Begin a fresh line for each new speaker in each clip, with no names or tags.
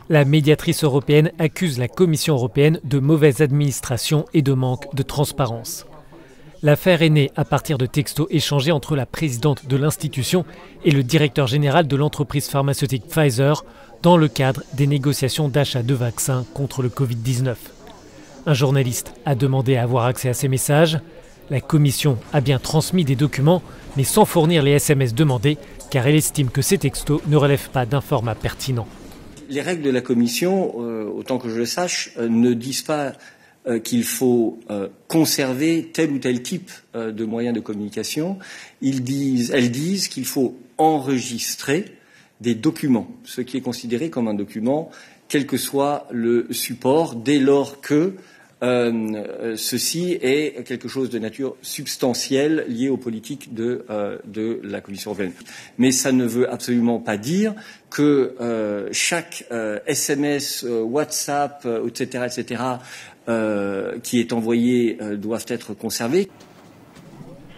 La médiatrice européenne accuse la Commission européenne de mauvaise administration et de manque de transparence. L'affaire est née à partir de textos échangés entre la présidente de l'institution et le directeur général de l'entreprise pharmaceutique Pfizer dans le cadre des négociations d'achat de vaccins contre le Covid-19. Un journaliste a demandé à avoir accès à ces messages. La Commission a bien transmis des documents, mais sans fournir les SMS demandés, car elle estime que ces textos ne relèvent pas d'un format pertinent.
Les règles de la Commission, autant que je le sache, ne disent pas qu'il faut conserver tel ou tel type de moyens de communication. Elles disent qu'il faut enregistrer des documents, ce qui est considéré comme un document, quel que soit le support, dès lors que ceci est quelque chose de nature substantielle lié aux politiques de la Commission européenne. Mais ça ne veut absolument pas dire que chaque SMS, WhatsApp, etc., qui est envoyé doivent être conservés.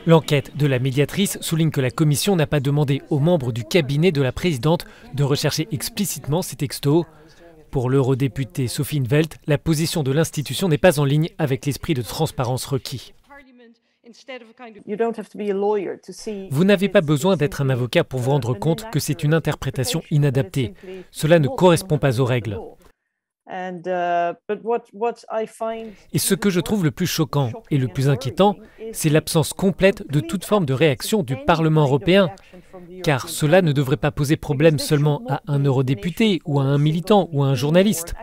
L'enquête de la médiatrice souligne que la Commission n'a pas demandé aux membres du cabinet de la présidente de rechercher explicitement ces textos. Pour l'eurodéputée Sophie in 't Veld, la position de l'institution n'est pas en ligne avec l'esprit de transparence requis. Vous n'avez pas besoin d'être un avocat pour vous rendre compte que c'est une interprétation inadaptée. Cela ne correspond pas aux règles. Et ce que je trouve le plus choquant et le plus inquiétant, c'est l'absence complète de toute forme de réaction du Parlement européen, car cela ne devrait pas poser problème seulement à un eurodéputé ou à un militant ou à un journaliste.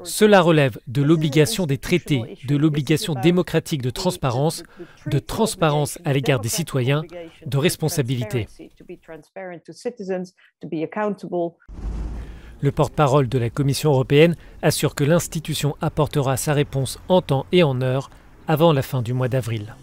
Cela relève de l'obligation des traités, de l'obligation démocratique de transparence à l'égard des citoyens, de responsabilité. Le porte-parole de la Commission européenne assure que l'institution apportera sa réponse en temps et en heure avant la fin du mois d'avril.